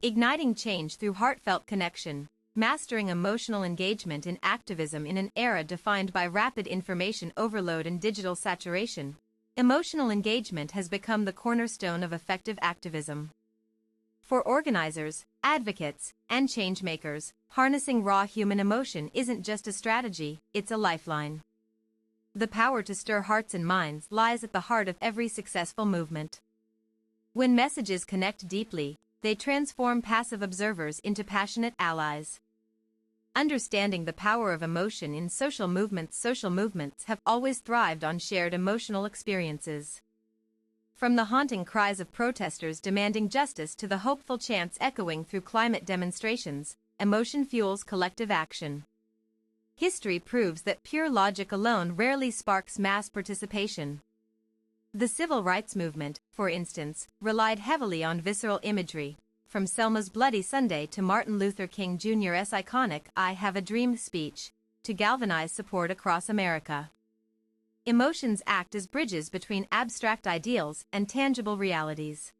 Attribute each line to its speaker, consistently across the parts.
Speaker 1: Igniting change through heartfelt connection, mastering emotional engagement in activism in an era defined by rapid information overload and digital saturation. Emotional engagement has become the cornerstone of effective activism. For organizers, advocates, and changemakers, harnessing raw human emotion isn't just a strategy, it's a lifeline. The power to stir hearts and minds lies at the heart of every successful movement. When messages connect deeply, they transform passive observers into passionate allies. Understanding the power of emotion in social movements have always thrived on shared emotional experiences. From the haunting cries of protesters demanding justice to the hopeful chants echoing through climate demonstrations, emotion fuels collective action. History proves that pure logic alone rarely sparks mass participation. The civil rights movement, for instance, relied heavily on visceral imagery, from Selma's Bloody Sunday to Martin Luther King Jr.'s iconic "I Have a Dream" speech, to galvanize support across America. Emotions act as bridges between abstract ideals and tangible realities.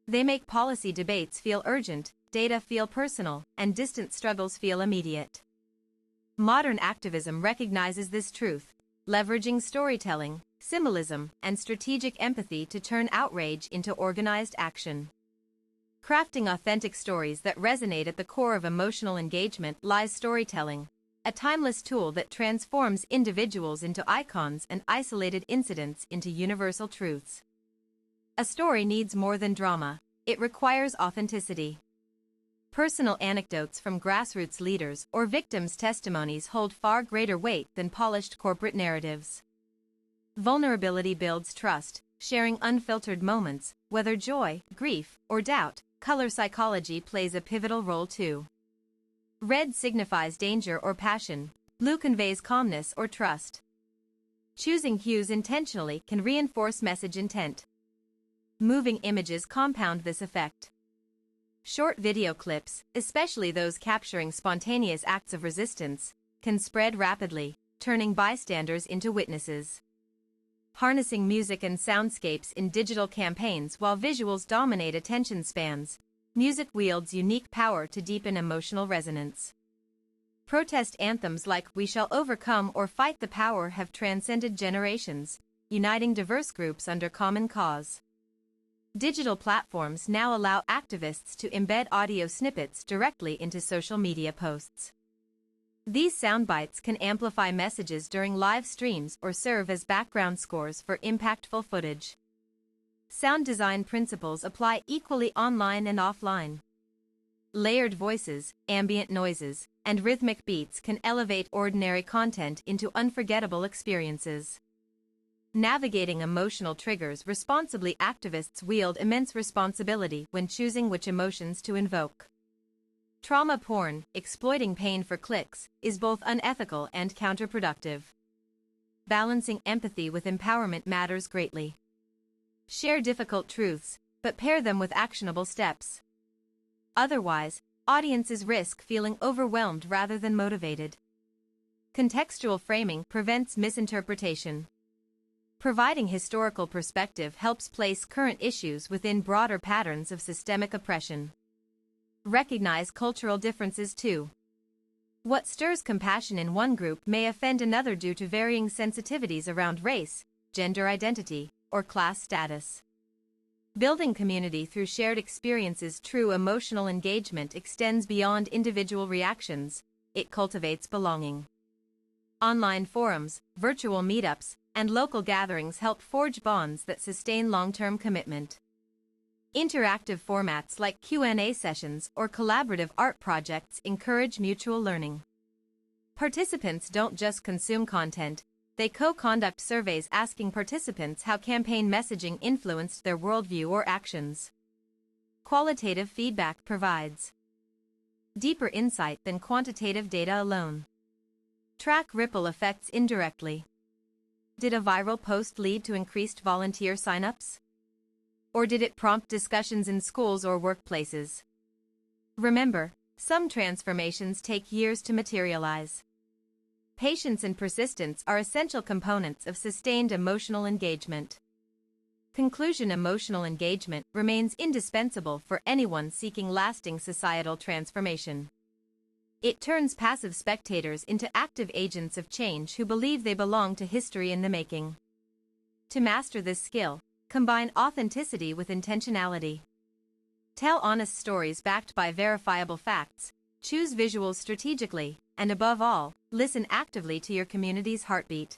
Speaker 1: They make policy debates feel urgent, data feel personal, and distant struggles feel immediate. Modern activism recognizes this truth, leveraging storytelling, symbolism, and strategic empathy to turn outrage into organized action. Crafting authentic stories that resonate at the core of emotional engagement lies storytelling, a timeless tool that transforms individuals into icons and isolated incidents into universal truths. A story needs more than drama, it requires authenticity. Personal anecdotes from grassroots leaders or victims' testimonies hold far greater weight than polished corporate narratives. Vulnerability builds trust, sharing unfiltered moments, whether joy, grief, or doubt. Color psychology plays a pivotal role too. Red signifies danger or passion, blue conveys calmness or trust. Choosing hues intentionally can reinforce message intent. Moving images compound this effect. Short video clips, especially those capturing spontaneous acts of resistance, can spread rapidly, turning bystanders into witnesses. Harnessing music and soundscapes in digital campaigns while visuals dominate attention spans, music wields unique power to deepen emotional resonance. Protest anthems like "We Shall Overcome" or "Fight the Power" have transcended generations, uniting diverse groups under common cause. Digital platforms now allow activists to embed audio snippets directly into social media posts. These soundbites can amplify messages during live streams or serve as background scores for impactful footage. Sound design principles apply equally online and offline. Layered voices, ambient noises, and rhythmic beats can elevate ordinary content into unforgettable experiences. Navigating emotional triggers responsibly, activists wield immense responsibility when choosing which emotions to invoke. Trauma porn, exploiting pain for clicks, is both unethical and counterproductive. Balancing empathy with empowerment matters greatly. Share difficult truths, but pair them with actionable steps. Otherwise, audiences risk feeling overwhelmed rather than motivated. Contextual framing prevents misinterpretation. Providing historical perspective helps place current issues within broader patterns of systemic oppression. Recognize cultural differences too. What stirs compassion in one group may offend another due to varying sensitivities around race, gender identity, or class status. Building community through shared experiences. True emotional engagement extends beyond individual reactions, it cultivates belonging. Online forums, virtual meetups, and local gatherings help forge bonds that sustain long-term commitment. Interactive formats like Q&A sessions or collaborative art projects encourage mutual learning. Participants don't just consume content, they co-conduct surveys asking participants how campaign messaging influenced their worldview or actions. Qualitative feedback provides deeper insight than quantitative data alone. Track ripple effects indirectly. Did a viral post lead to increased volunteer signups? Or did it prompt discussions in schools or workplaces? Remember, some transformations take years to materialize. Patience and persistence are essential components of sustained emotional engagement. Conclusion: emotional engagement remains indispensable for anyone seeking lasting societal transformation. It turns passive spectators into active agents of change who believe they belong to history in the making. To master this skill, combine authenticity with intentionality. Tell honest stories backed by verifiable facts, choose visuals strategically, and above all, listen actively to your community's heartbeat.